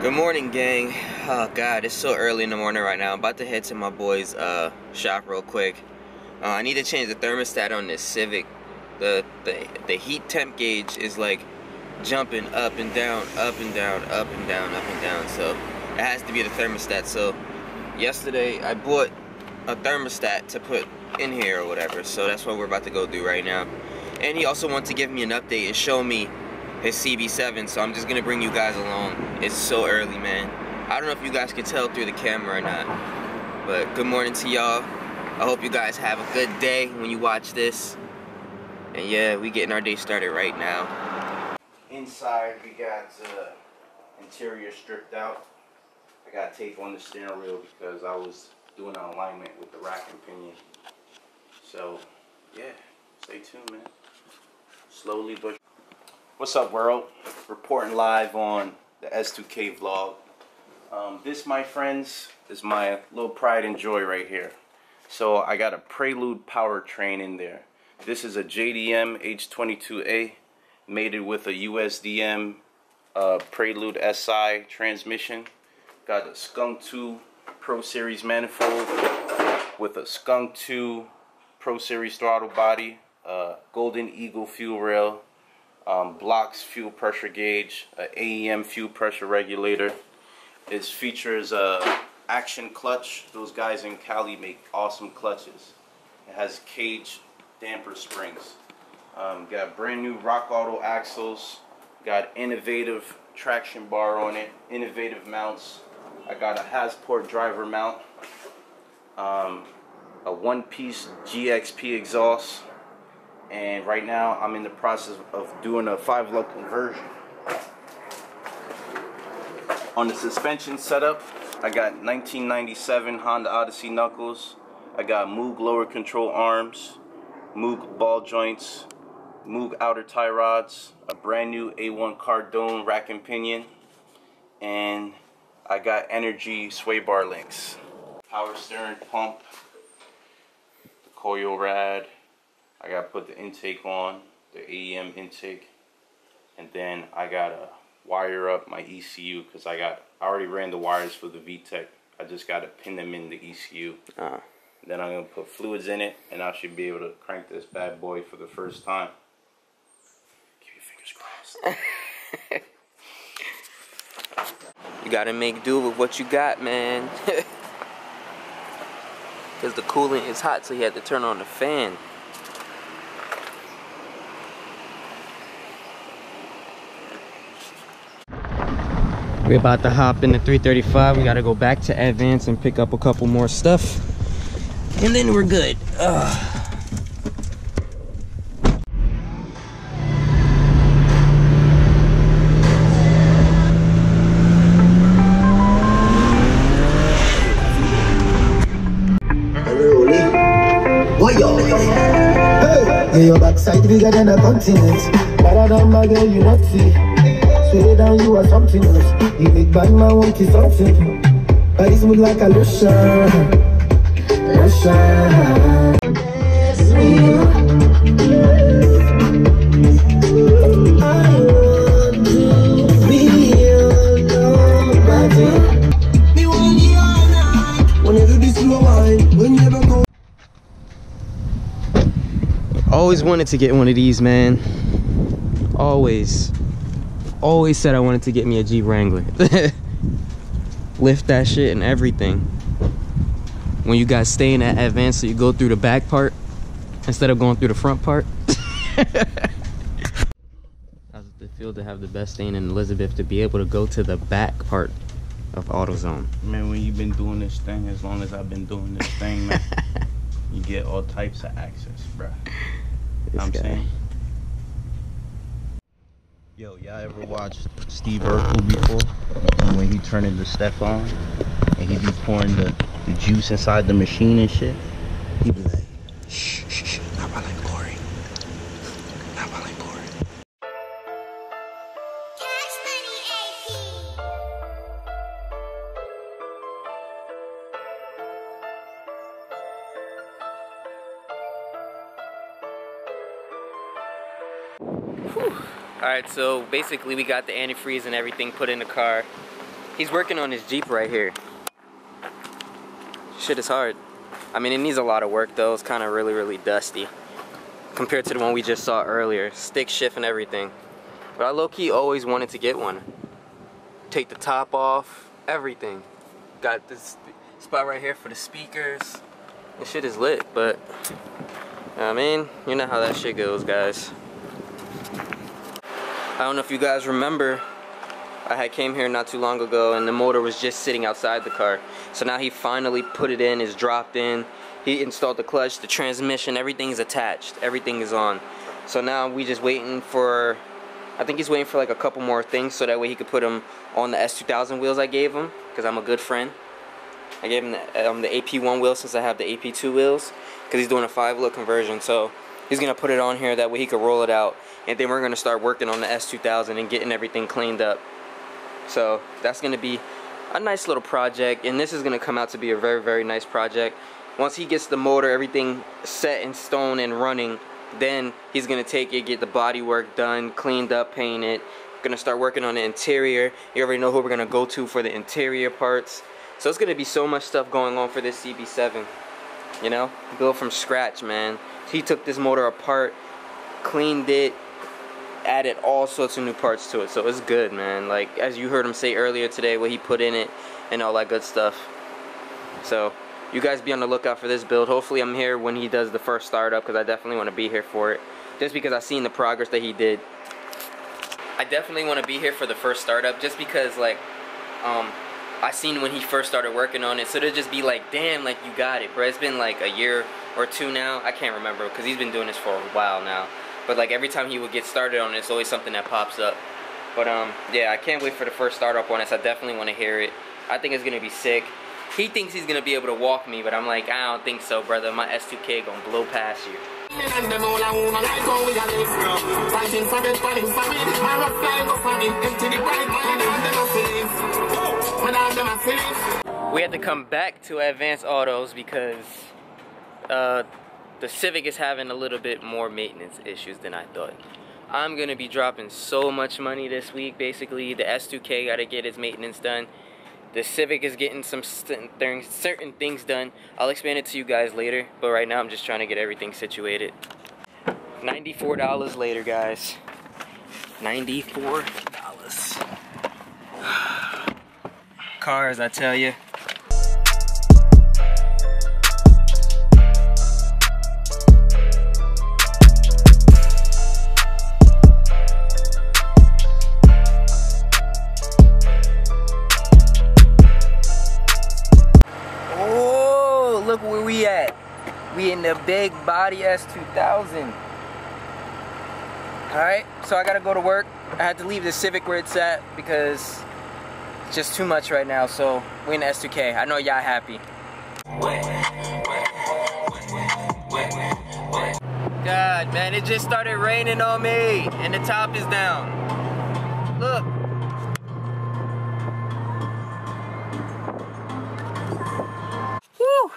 Good morning, gang. Oh god, it's so early in the morning right now. I'm about to head to my boy's shop real quick. I need to change the thermostat on this Civic. The heat temp gauge is like jumping up and down, up and down, up and down, up and down. So it has to be the thermostat. So yesterday I bought a thermostat to put in here or whatever. So that's what we're about to go do right now. And he also wants to give me an update and show me his CB7, so I'm just gonna bring you guys along. It's so early, man. I don't know if you guys can tell through the camera or not, but good morning to y'all. I hope you guys have a good day when you watch this. And yeah, we getting our day started right now. Inside we got interior stripped out. I got tape on the steering wheel because I was doing an alignment with the rack and pinion. So yeah, stay tuned, man. Slowly but what's up, world? Reporting live on the S2K vlog. This, my friends, is my little pride and joy right here. So I got a Prelude powertrain in there. This is a JDM H22A, mated with a USDM Prelude SI transmission. Got a Skunk 2 Pro Series manifold with a Skunk 2 Pro Series throttle body, Golden Eagle fuel rail, blocks fuel pressure gauge, AEM fuel pressure regulator. It features a action clutch. Those guys in Cali make awesome clutches. It has cage damper springs. Got brand new Rock Auto axles. Got innovative traction bar on it. Innovative mounts. I got a Hasport driver mount. A one-piece GXP exhaust. And right now I'm in the process of doing a 5-lug conversion. On the suspension setup, I got 1997 Honda Odyssey knuckles. I got Moog lower control arms, Moog ball joints, Moog outer tie rods, a brand new A1 Cardone rack and pinion, and I got Energy sway bar links. Power steering pump, the coil rad. I gotta put the intake on, the AEM intake, and then I gotta wire up my ECU because I already ran the wires for the VTEC. I just gotta pin them in the ECU. Then I'm gonna put fluids in it, and I should be able to crank this bad boy for the first time. Keep your fingers crossed. You gotta make do with what you got, man. Because the coolant is hot, so you had to turn on the fan. We're about to hop in the 335. We gotta go back to Advance and pick up a couple more stuff. And then we're good. Hey, your backside bigger than a continent. Better than my girl, you not see. Sway down, you are something else. The big bad man want you something. Body smooth like a lotion. Lotion. I want to be your nobody. Me want you all night. When you do this slow wine, when you ever go. Always wanted to get one of these, man. Always said I wanted to get me a Jeep Wrangler. Lift that shit and everything. When you guys stay in that Advance, so you go through the back part instead of going through the front part. How's it feel to have the best staying in Elizabeth, to be able to go to the back part of AutoZone? Man, when you've been doing this thing as long as I've been doing this thing, man, you get all types of access, bruh. I'm saying. Yo, y'all ever watched Steve Urkel before? When he turning the stuff on and he be pouring the juice inside the machine and shit? He be like, shh, shh, shh, not while I'm pouring. Not while I'm pouring. Alright, so basically we got the antifreeze and everything put in the car. He's working on his Jeep right here. Shit is hard. I mean, it needs a lot of work though. It's kind of really dusty compared to the one we just saw earlier. Stick shift and everything. But I low-key always wanted to get one. Take the top off, everything. Got this spot right here for the speakers. This shit is lit, but I mean, you know how that shit goes, guys. I don't know if you guys remember, I had came here not too long ago and the motor was just sitting outside the car. So now he finally put it in, it's dropped in. He installed the clutch, the transmission, everything is attached. Everything is on. So now we just waiting for, I think he's waiting for like a couple more things so that way he could put them on the S2000 wheels I gave him, because I'm a good friend. I gave him the AP1 wheels since I have the AP2 wheels, because he's doing a 5-look conversion. So he's going to put it on here, that way he could roll it out. And then we're going to start working on the S2000 and getting everything cleaned up. So that's going to be a nice little project, and this is going to come out to be a very nice project. Once he gets the motor, everything set in stone and running, then he's going to take it, get the body work done, cleaned up, painted. Going to start working on the interior. You already know who we're going to go to for the interior parts. So it's going to be so much stuff going on for this CB7. You know, built from scratch, man. He took this motor apart, cleaned it, added all sorts of new parts to it, so it's good, man. Like, as you heard him say earlier today, what he put in it and all that good stuff. So you guys be on the lookout for this build. Hopefully I'm here when he does the first startup, because I definitely want to be here for it, just because I've seen the progress that he did. I definitely want to be here for the first startup, just because, like, I seen when he first started working on it, so to just be like, damn, like, you got it, bro. It's been like a year or two now, I can't remember, because he's been doing this for a while now. But like every time he would get started on it, it's always something that pops up. But yeah, I can't wait for the first startup on this. I definitely want to hear it. I think it's gonna be sick. He thinks he's gonna be able to walk me, but I'm like, I don't think so, brother. My S2K gonna blow past you. We had to come back to Advanced Autos because the Civic is having a little bit more maintenance issues than I thought. I'm going to be dropping so much money this week, basically. The S2K got to get its maintenance done. The Civic is getting some certain things done. I'll explain it to you guys later, but right now I'm just trying to get everything situated. $94 later, guys. $94. Cars, I tell you. Look where we at. We in the big body S2000. Alright, so I gotta go to work. I had to leave the Civic where it's at because it's just too much right now. So we in the S2K. I know y'all happy. God, man, it just started raining on me and the top is down. Look. Whew.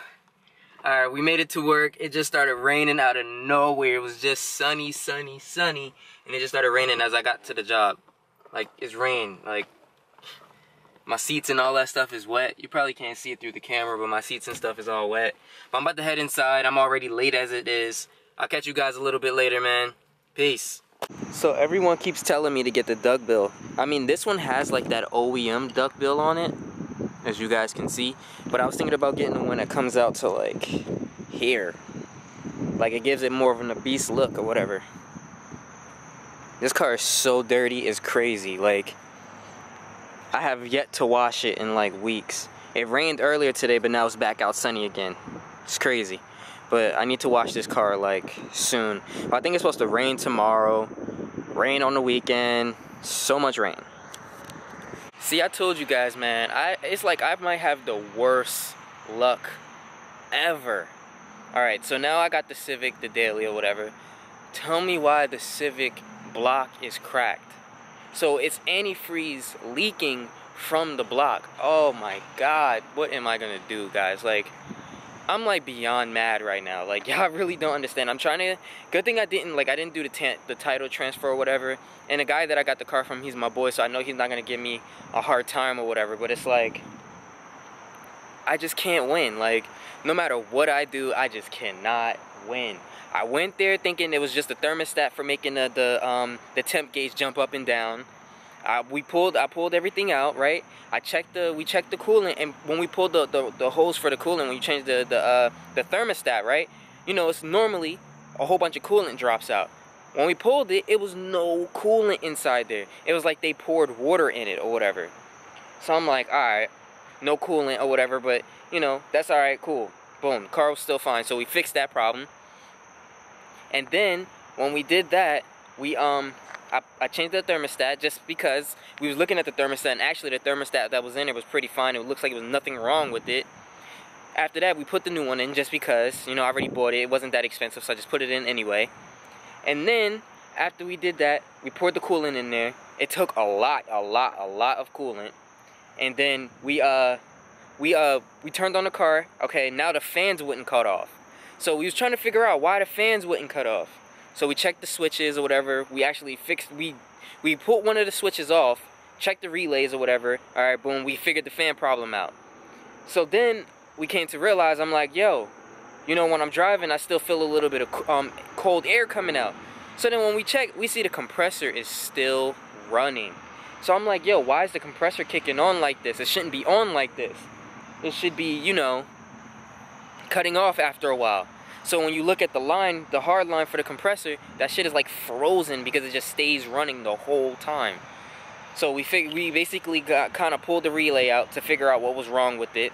Alright, we made it to work. It just started raining out of nowhere. It was just sunny, sunny, sunny. And it just started raining as I got to the job. Like, it's rain. Like, my seats and all that stuff is wet. You probably can't see it through the camera, but my seats and stuff is all wet. But I'm about to head inside. I'm already late as it is. I'll catch you guys a little bit later, man. Peace. So everyone keeps telling me to get the duckbill. I mean, this one has like that OEM duckbill on it, as you guys can see. But I was thinking about getting the one that comes out to like here. Like it gives it more of an obese look or whatever. This car is so dirty, it's crazy. Like, I have yet to wash it in like weeks. It rained earlier today, but now it's back out sunny again. It's crazy. But I need to wash this car like soon. I think it's supposed to rain tomorrow, rain on the weekend, so much rain. See, I told you guys, man, it's like I might have the worst luck ever. Alright, so now I got the Civic, the daily or whatever. Tell me why the Civic block is cracked. So it's antifreeze leaking from the block. Oh my god, what am I gonna do, guys? Like, I'm like beyond mad right now. Like, y'all really don't understand. I'm trying to, good thing I didn't do the title transfer or whatever. And the guy that I got the car from, he's my boy, so I know he's not gonna give me a hard time or whatever. But it's like, I just can't win. Like, no matter what I do, I just cannot win. I went there thinking it was just the thermostat for making the temp gauge jump up and down. I pulled everything out, right? We checked the coolant, and when we pulled the hose for the coolant, when you change the thermostat, right? You know, it's normally a whole bunch of coolant drops out. When we pulled it, it was no coolant inside there. It was like they poured water in it or whatever. So I'm like, all right, no coolant or whatever, but you know, that's all right, cool. Boom, the car was still fine. So we fixed that problem. And then when we did that, I changed the thermostat just because we was looking at the thermostat, and actually the thermostat that was in there was pretty fine. It looks like there was nothing wrong with it. After that, we put the new one in just because, you know, I already bought it. It wasn't that expensive, so I just put it in anyway. And then after we did that, we poured the coolant in there. It took a lot of coolant. And then we turned on the car. Okay, now the fans wouldn't cut off. So we was trying to figure out why the fans wouldn't cut off. So we checked the switches or whatever. We actually fixed, we put one of the switches off, checked the relays or whatever. All right, boom, we figured the fan problem out. So then we came to realize, I'm like, yo, you know, when I'm driving, I still feel a little bit of cold air coming out. So then when we check, we see the compressor is still running. So I'm like, yo, why is the compressor kicking on like this? It shouldn't be on like this. It should be, you know, cutting off after a while. So when you look at the line, the hard line for the compressor, that shit is like frozen because it just stays running the whole time. So we basically kind of pulled the relay out to figure out what was wrong with it.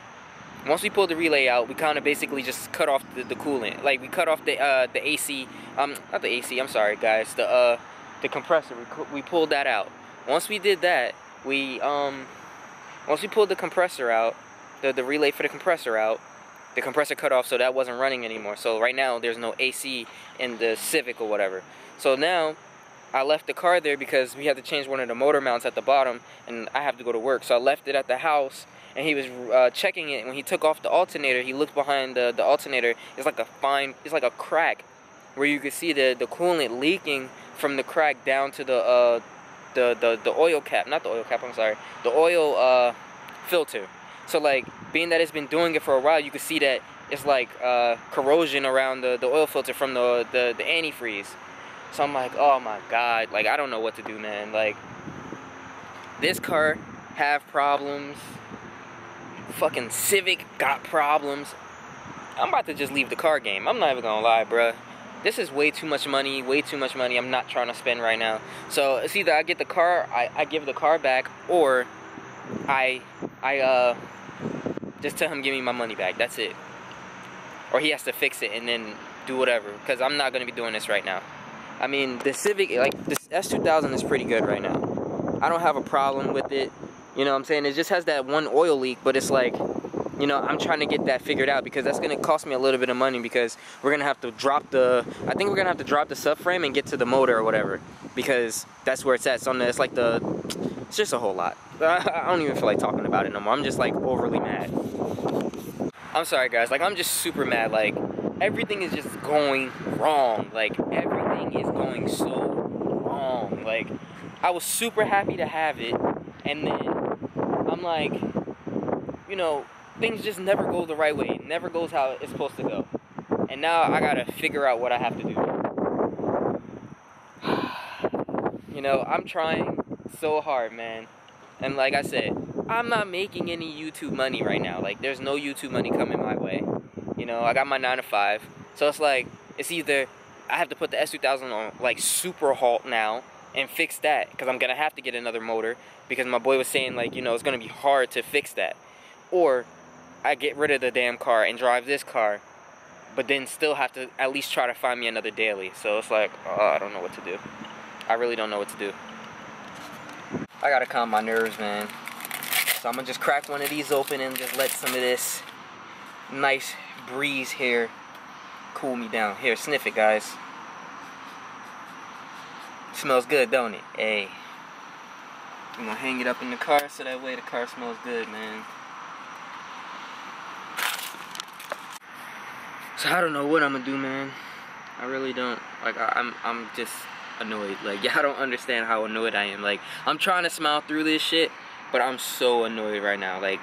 Once we pulled the relay out, we kind of basically just cut off the coolant. Like, we cut off the AC, not the AC, I'm sorry guys, the compressor. We pulled that out. Once we did that, once we pulled the compressor out, the relay for the compressor out, the compressor cut off, so that wasn't running anymore. So right now, there's no AC in the Civic or whatever. So now, I left the car there because we had to change one of the motor mounts at the bottom, and I have to go to work. So I left it at the house, and he was checking it. When he took off the alternator, he looked behind the alternator. It's like a crack, where you could see the coolant leaking from the crack down to the oil cap. Not the oil cap, I'm sorry. The oil filter. So like, being that it's been doing it for a while, you can see that it's like corrosion around the oil filter from the antifreeze. So I'm like, oh my god, like, I don't know what to do, man. Like, this car have problems. Fucking Civic got problems. I'm about to just leave the car game. I'm not even gonna lie, bruh. This is way too much money I'm not trying to spend right now. So it's either I get the car, I give the car back, or I just tell him give me my money back. That's it. Or he has to fix it and then do whatever, because I'm not going to be doing this right now. I mean, the Civic, like, this S2000 is pretty good right now. I don't have a problem with it. You know what I'm saying? It just has that one oil leak, but it's like, you know, I'm trying to get that figured out, because that's going to cost me a little bit of money, because we're going to have to drop I think we're going to have to drop the subframe and get to the motor or whatever, because that's where it's at. It's just a whole lot. I don't even feel like talking about it no more. I'm just like overly mad. I'm sorry guys, like, I'm just super mad. Like, everything is just going wrong. Like, everything is going so wrong. Like, I was super happy to have it, and then I'm like, you know, things just never go the right way. It never goes how it's supposed to go. And now I gotta figure out what I have to do. You know, I'm trying so hard, man. And like I said, I'm not making any YouTube money right now. Like, there's no YouTube money coming my way. You know, I got my 9 to 5. So it's like, it's either I have to put the S2000 on, like, super halt now and fix that, because I'm gonna have to get another motor, because my boy was saying, like, you know, it's gonna be hard to fix that. Or I get rid of the damn car and drive this car, but then still have to at least try to find me another daily. So it's like, I don't know what to do. I really don't know what to do. I gotta calm my nerves, man. So I'm gonna just crack one of these open and just let some of this nice breeze here cool me down. Here, sniff it, guys. Smells good, don't it? Hey. I'm gonna hang it up in the car so that way the car smells good, man. So I don't know what I'm gonna do, man. I really don't. Like, I'm just annoyed. Like, y'all don't understand how annoyed I am. Like, I'm trying to smile through this shit, but I'm so annoyed right now. Like,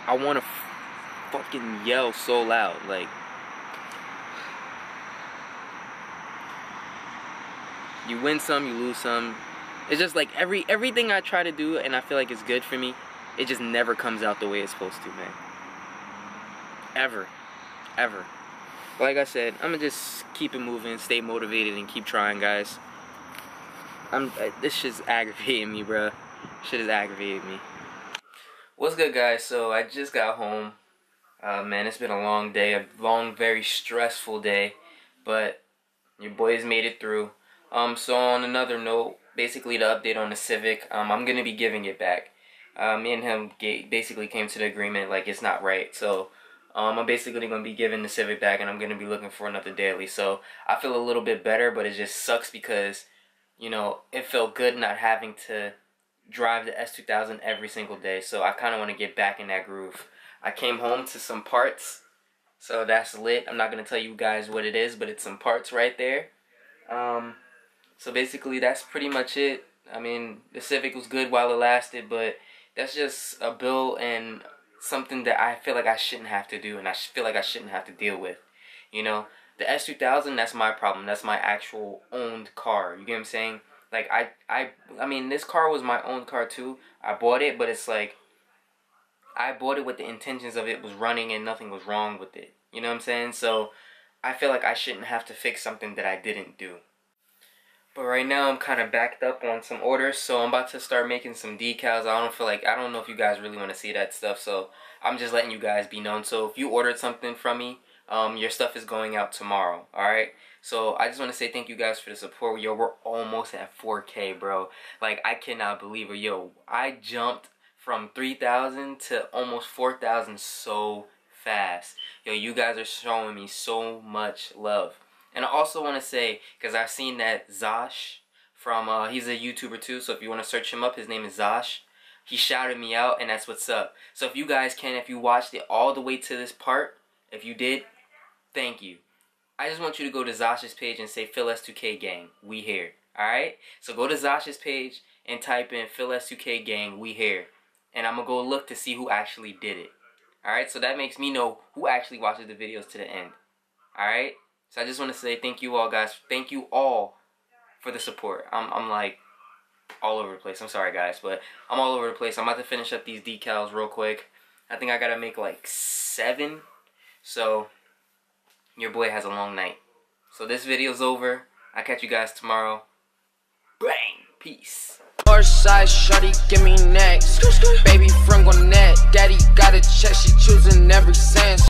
I want to fucking yell so loud. Like, you win some, you lose some. It's just like everything I try to do and I feel like it's good for me, it just never comes out the way it's supposed to, man. Ever. But like I said, I'm gonna just keep it moving, stay motivated, and keep trying, guys. This shit's aggravating me, bro. Shit is aggravating me. What's good, guys? So I just got home. Man, it's been a long day, a long, very stressful day, but your boys made it through. So on another note, basically the update on the Civic, I'm gonna be giving it back. Me and him basically came to the agreement like it's not right. So I'm basically gonna be giving the Civic back, and I'm gonna be looking for another daily. So I feel a little bit better, but it just sucks because, you know, it felt good not having to drive the S2000 every single day. So I kind of want to get back in that groove. I came home to some parts, so that's lit. I'm not gonna tell you guys what it is, but it's some parts right there. So basically that's pretty much it. I mean, the Civic was good while it lasted, but that's just a bill and something that I feel like I shouldn't have to do, and I feel like I shouldn't have to deal with. You know, the S2000, that's my problem. That's my actual owned car. You get what I'm saying? Like, I mean, this car was my own car too. I bought it, but it's like, I bought it with the intentions of it was running and nothing was wrong with it. You know what I'm saying? So I feel like I shouldn't have to fix something that I didn't do. But right now I'm kind of backed up on some orders, so I'm about to start making some decals. I don't know if you guys really want to see that stuff, so I'm just letting you guys be known. So if you ordered something from me, your stuff is going out tomorrow, alright? So I just want to say thank you guys for the support. Yo, we're almost at 4K, bro. Like, I cannot believe it. Yo, I jumped from 3,000 to almost 4,000 so fast. Yo, you guys are showing me so much love. And I also want to say, because I've seen that Zosh from, he's a YouTuber too, so if you want to search him up, his name is Zosh. He shouted me out, and that's what's up. So if you guys can, if you watched it all the way to this part, if you did, thank you. I just want you to go to Zosh's page and say, Phil S2K Gang, we here. Alright? So go to Zosh's page and type in Phil S2K Gang, we here. And I'm going to go look to see who actually did it. Alright? So that makes me know who actually watches the videos to the end. Alright? So I just want to say thank you all, guys. Thank you all for the support. I'm like all over the place. I'm sorry, guys, but I'm all over the place. I'm about to finish up these decals real quick. I think I got to make like 7. So your boy has a long night. So this video's over. I'll catch you guys tomorrow. Bang! Peace. Northside shorty, give me next. Baby from Gwinnett, daddy got a check, she choosing every sense.